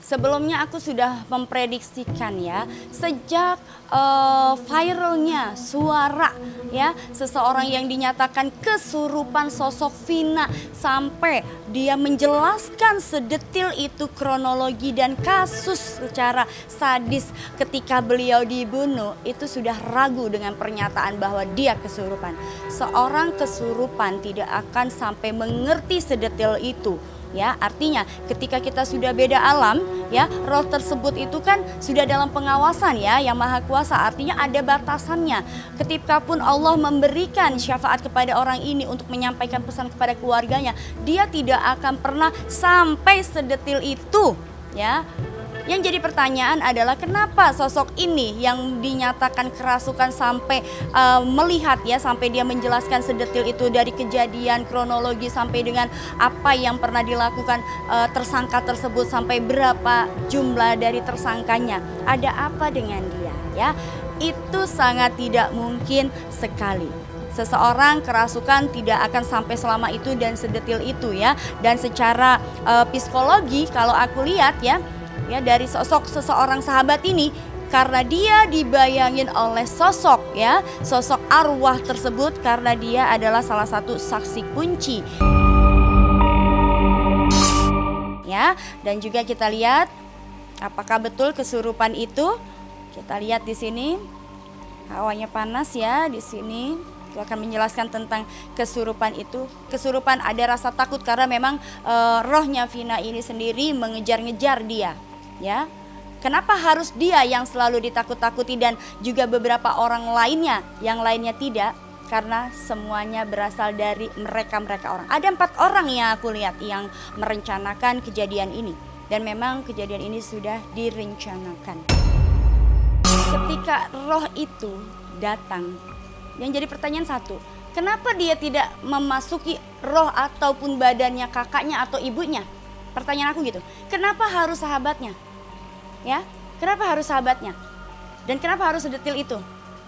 Sebelumnya aku sudah memprediksikan ya, sejak viralnya suara ya seseorang yang dinyatakan kesurupan sosok Vina, sampai dia menjelaskan sedetil itu kronologi dan kasus secara sadis ketika beliau dibunuh, itu sudah ragu dengan pernyataan bahwa dia kesurupan. Seorang kesurupan tidak akan sampai mengerti sedetil itu. Ya, artinya ketika kita sudah beda alam, ya, roh tersebut itu kan sudah dalam pengawasan ya yang maha kuasa, artinya ada batasannya. Ketika pun Allah memberikan syafaat kepada orang ini untuk menyampaikan pesan kepada keluarganya, dia tidak akan pernah sampai sedetil itu, ya. Yang jadi pertanyaan adalah kenapa sosok ini yang dinyatakan kerasukan sampai melihat ya, sampai dia menjelaskan sedetil itu dari kejadian kronologi sampai dengan apa yang pernah dilakukan tersangka tersebut, sampai berapa jumlah dari tersangkanya. Ada apa dengan dia ya? Itu sangat tidak mungkin sekali. Seseorang kerasukan tidak akan sampai selama itu dan sedetil itu ya. Dan secara psikologi kalau aku lihat ya dari sosok seseorang sahabat ini, karena dia dibayangin oleh sosok ya, sosok arwah tersebut, karena dia adalah salah satu saksi kunci. Ya, dan juga kita lihat apakah betul kesurupan itu. Kita lihat di sini hawanya panas ya di sini. Itu akan menjelaskan tentang kesurupan itu. Kesurupan ada rasa takut karena memang rohnya Vina ini sendiri mengejar-ngejar dia. Ya, kenapa harus dia yang selalu ditakut-takuti dan juga beberapa orang lainnya, yang lainnya tidak? Karena semuanya berasal dari mereka-mereka orang. Ada 4 orang yang aku lihat yang merencanakan kejadian ini, dan memang kejadian ini sudah direncanakan. Ketika roh itu datang, yang jadi pertanyaan satu, kenapa dia tidak memasuki roh ataupun badannya kakaknya atau ibunya? Pertanyaan aku gitu, kenapa harus sahabatnya? Ya, kenapa harus sahabatnya? Dan kenapa harus sedetil itu?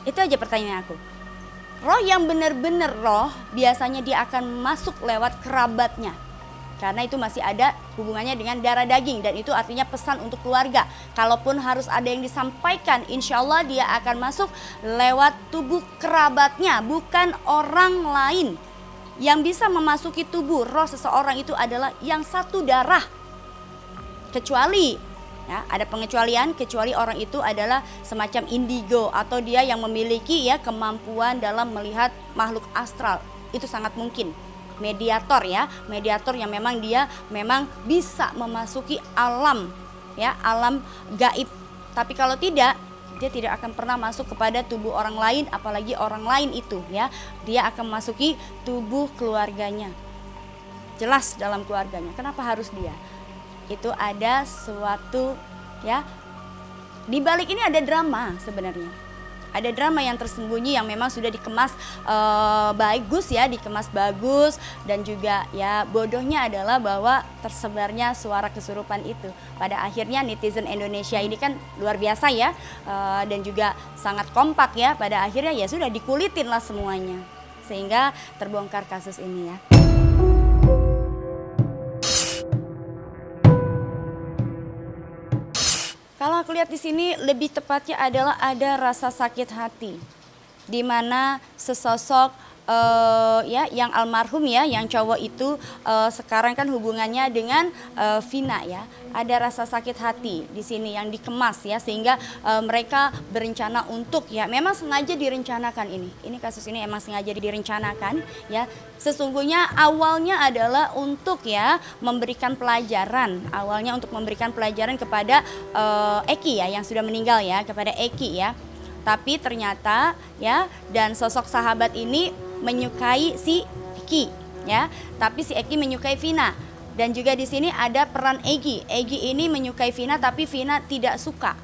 Itu aja pertanyaan aku. Roh yang benar-benar roh, biasanya dia akan masuk lewat kerabatnya. Karena itu masih ada hubungannya dengan darah daging, dan itu artinya pesan untuk keluarga. Kalaupun harus ada yang disampaikan, insya Allah dia akan masuk lewat tubuh kerabatnya, bukan orang lain. Yang bisa memasuki tubuh roh seseorang itu adalah yang satu darah. Kecuali ya, ada pengecualian, kecuali orang itu adalah semacam indigo atau dia yang memiliki ya kemampuan dalam melihat makhluk astral. Itu sangat mungkin. Mediator ya, mediator yang memang dia memang bisa memasuki alam ya, alam gaib. Tapi kalau tidak, dia tidak akan pernah masuk kepada tubuh orang lain, apalagi orang lain itu ya, dia akan memasuki tubuh keluarganya. Jelas dalam keluarganya. Kenapa harus dia? Itu ada suatu ya, di balik ini ada drama sebenarnya. Ada drama yang tersembunyi yang memang sudah dikemas bagus ya, dikemas bagus. Dan juga ya bodohnya adalah bahwa tersebarnya suara kesurupan itu. Pada akhirnya netizen Indonesia ini kan luar biasa ya, dan juga sangat kompak ya. Pada akhirnya ya sudah dikulitin lah semuanya, sehingga terbongkar kasus ini ya. Kalau aku lihat di sini lebih tepatnya adalah ada rasa sakit hati, di mana sesosok ya yang almarhum ya, yang cowok itu sekarang kan hubungannya dengan Vina ya. Ada rasa sakit hati di sini yang dikemas ya, sehingga mereka berencana untuk ya, memang sengaja direncanakan ini. Ini kasus ini emang sengaja direncanakan ya. Sesungguhnya awalnya adalah untuk ya memberikan pelajaran, awalnya untuk memberikan pelajaran kepada Eki ya yang sudah meninggal ya, kepada Eki ya. Tapi ternyata ya, dan sosok sahabat ini menyukai si Eki ya, tapi si Eki menyukai Vina. Dan juga di sini ada peran Egi. Egi ini menyukai Vina tapi Vina tidak suka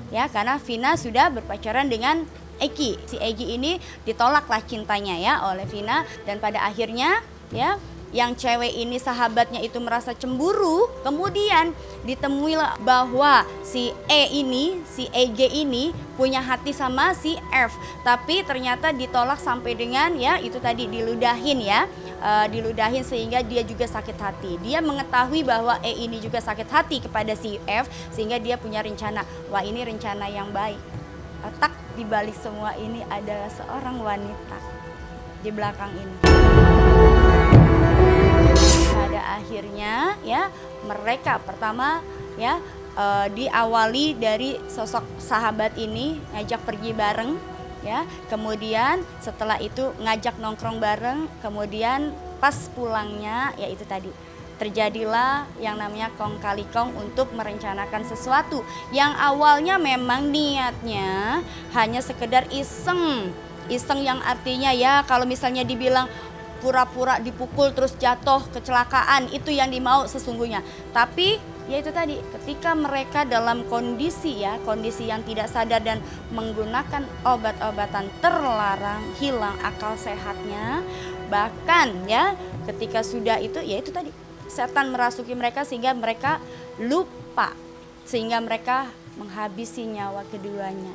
ya, karena Vina sudah berpacaran dengan Egi. Si Egi ini ditolaklah cintanya ya oleh Vina, dan pada akhirnya ya yang cewek ini sahabatnya itu merasa cemburu, kemudian ditemui bahwa si si EG ini punya hati sama si F, tapi ternyata ditolak sampai dengan ya itu tadi diludahin ya diludahin sehingga dia juga sakit hati. Dia mengetahui bahwa E ini juga sakit hati kepada si F sehingga dia punya rencana. Wah, ini rencana yang baik. Otak di balik semua ini adalah seorang wanita di belakang ini. Pada akhirnya ya mereka pertama ya diawali dari sosok sahabat ini ngajak pergi bareng ya, kemudian setelah itu ngajak nongkrong bareng, kemudian pas pulangnya ya itu tadi terjadilah yang namanya kong kali kong untuk merencanakan sesuatu yang awalnya memang niatnya hanya sekedar iseng yang artinya ya kalau misalnya dibilang pura-pura dipukul terus jatuh kecelakaan, itu yang dimau sesungguhnya. Tapi ya itu tadi ketika mereka dalam kondisi yang tidak sadar dan menggunakan obat-obatan terlarang, hilang akal sehatnya, bahkan ya ketika sudah itu ya itu tadi setan merasuki mereka sehingga mereka lupa, sehingga mereka menghabisi nyawa keduanya.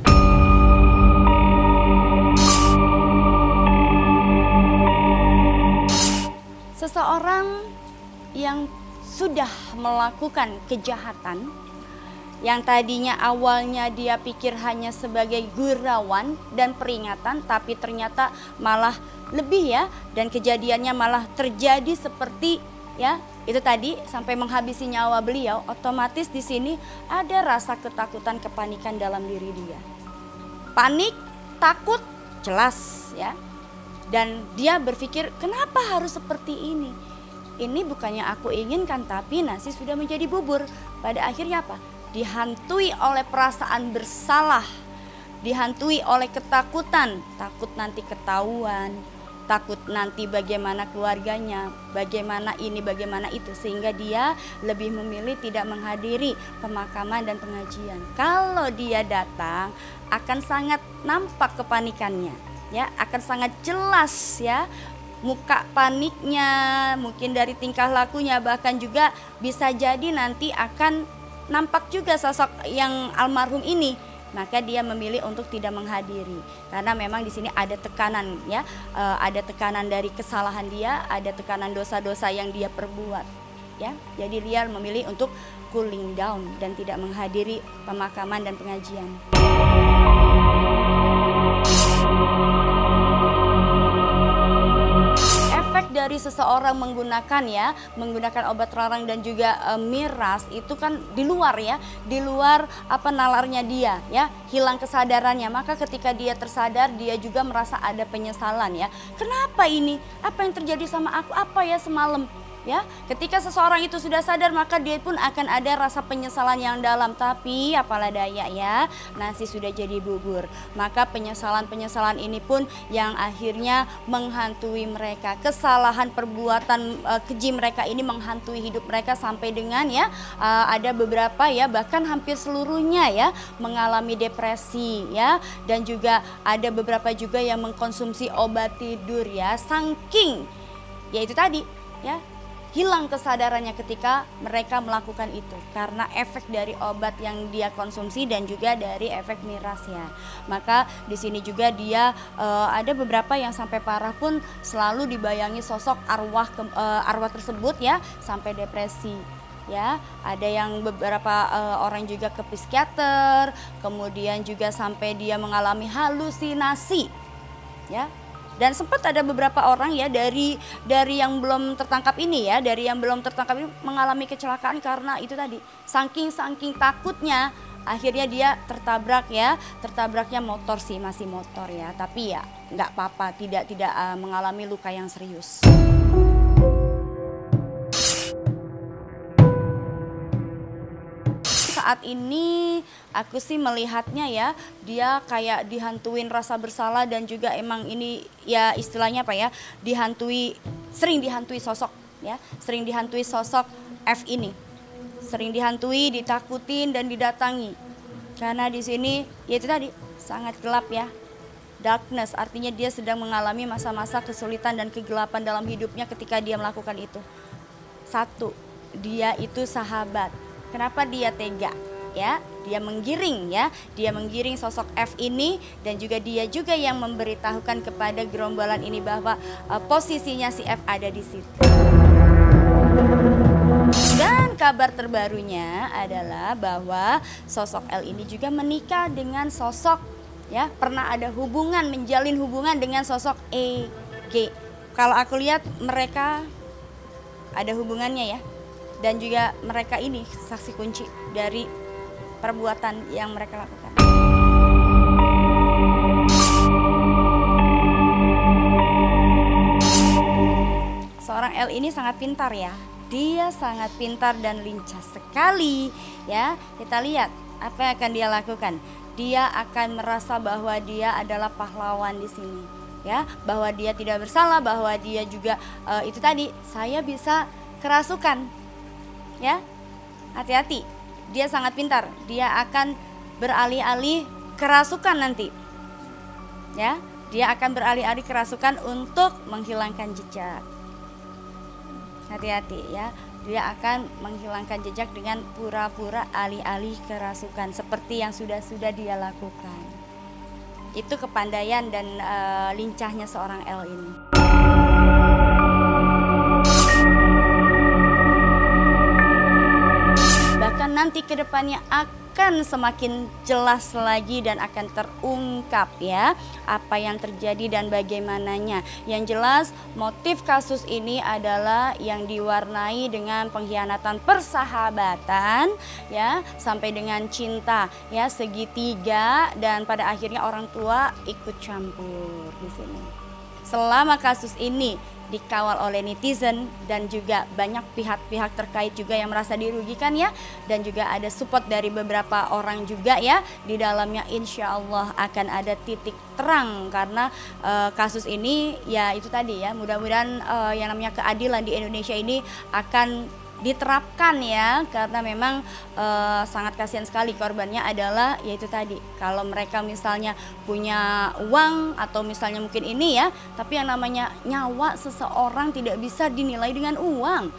Seseorang yang sudah melakukan kejahatan yang tadinya awalnya dia pikir hanya sebagai gurauan dan peringatan, tapi ternyata malah lebih ya, dan kejadiannya malah terjadi seperti ya itu tadi sampai menghabisi nyawa beliau. Otomatis di sini ada rasa ketakutan, kepanikan dalam diri dia. Panik, takut, jelas ya. Dan dia berpikir kenapa harus seperti ini? Ini bukannya aku inginkan, tapi nasi sudah menjadi bubur. Pada akhirnya apa? Dihantui oleh perasaan bersalah, dihantui oleh ketakutan, takut nanti ketahuan, takut nanti bagaimana keluarganya, bagaimana ini, bagaimana itu, sehingga dia lebih memilih tidak menghadiri pemakaman dan pengajian. Kalau dia datang akan sangat nampak kepanikannya, ya, akan sangat jelas ya muka paniknya, mungkin dari tingkah lakunya, bahkan juga bisa jadi nanti akan nampak juga sosok yang almarhum ini. Maka dia memilih untuk tidak menghadiri karena memang di sini ada tekanan ya, ada tekanan dari kesalahan dia, ada tekanan dosa-dosa yang dia perbuat ya. Jadi dia memilih untuk cooling down dan tidak menghadiri pemakaman dan pengajian. Dari seseorang menggunakan obat terlarang dan juga miras itu kan di luar apa nalarnya dia ya, hilang kesadarannya. Maka ketika dia tersadar dia juga merasa ada penyesalan ya. Kenapa ini? Apa yang terjadi sama aku? Apa ya semalam? Ya, ketika seseorang itu sudah sadar maka dia pun akan ada rasa penyesalan yang dalam. Tapi apalah daya ya, nasi sudah jadi bubur. Maka penyesalan ini pun yang akhirnya menghantui mereka. Kesalahan perbuatan keji mereka ini menghantui hidup mereka sampai dengan ya ada beberapa ya bahkan hampir seluruhnya ya mengalami depresi ya, dan juga ada beberapa juga yang mengkonsumsi obat tidur ya, saking ya itu tadi ya hilang kesadarannya ketika mereka melakukan itu karena efek dari obat yang dia konsumsi dan juga dari efek miras ya. Maka di sini juga dia ada beberapa yang sampai parah pun selalu dibayangi sosok arwah tersebut ya sampai depresi. Ya, ada yang beberapa orang juga ke psikiater, kemudian juga sampai dia mengalami halusinasi. Ya. Dan sempat ada beberapa orang ya dari yang belum tertangkap ini mengalami kecelakaan karena itu tadi saking takutnya akhirnya dia tertabraknya motor sih, masih motor ya, tapi ya nggak apa-apa, tidak mengalami luka yang serius. Saat ini aku sih melihatnya ya dia kayak dihantuin rasa bersalah dan juga emang ini ya istilahnya apa ya, sering dihantui sosok F ini, sering dihantui, ditakutin dan didatangi karena di sini ya itu tadi sangat gelap ya, darkness, artinya dia sedang mengalami masa-masa kesulitan dan kegelapan dalam hidupnya ketika dia melakukan itu. Satu, dia itu sahabat. Kenapa dia tega? ya, dia menggiring ya, dia menggiring sosok F ini dan juga dia juga yang memberitahukan kepada gerombolan ini bahwa posisinya si F ada di situ. Dan kabar terbarunya adalah bahwa sosok L ini juga menikah dengan sosok ya, pernah ada hubungan, menjalin hubungan dengan sosok EG. Kalau aku lihat mereka ada hubungannya ya. Dan juga mereka ini saksi kunci dari perbuatan yang mereka lakukan. Seorang L ini sangat pintar ya. Dia sangat pintar dan lincah sekali ya. Kita lihat apa yang akan dia lakukan. Dia akan merasa bahwa dia adalah pahlawan di sini ya, bahwa dia tidak bersalah, bahwa dia juga itu tadi, saya bisa kerasukan. Ya, hati-hati, dia sangat pintar, dia akan beralih-alih kerasukan nanti ya, dia akan beralih-alih kerasukan untuk menghilangkan jejak. Hati-hati ya, dia akan menghilangkan jejak dengan pura-pura alih-alih kerasukan seperti yang sudah dia lakukan. Itu kepandaian dan lincahnya seorang L ini. Nanti ke depannya akan semakin jelas lagi dan akan terungkap ya apa yang terjadi dan bagaimananya. Yang jelas motif kasus ini adalah yang diwarnai dengan pengkhianatan persahabatan ya, sampai dengan cinta ya, segitiga, dan pada akhirnya orang tua ikut campur di sini. Selama kasus ini dikawal oleh netizen dan juga banyak pihak-pihak terkait juga yang merasa dirugikan ya, dan juga ada support dari beberapa orang juga ya, di dalamnya insya Allah akan ada titik terang karena kasus ini ya itu tadi ya, mudah-mudahan yang namanya keadilan di Indonesia ini akan diterapkan ya, karena memang sangat kasihan sekali korbannya adalah yaitu tadi, kalau mereka misalnya punya uang atau misalnya mungkin ini ya, tapi yang namanya nyawa seseorang tidak bisa dinilai dengan uang.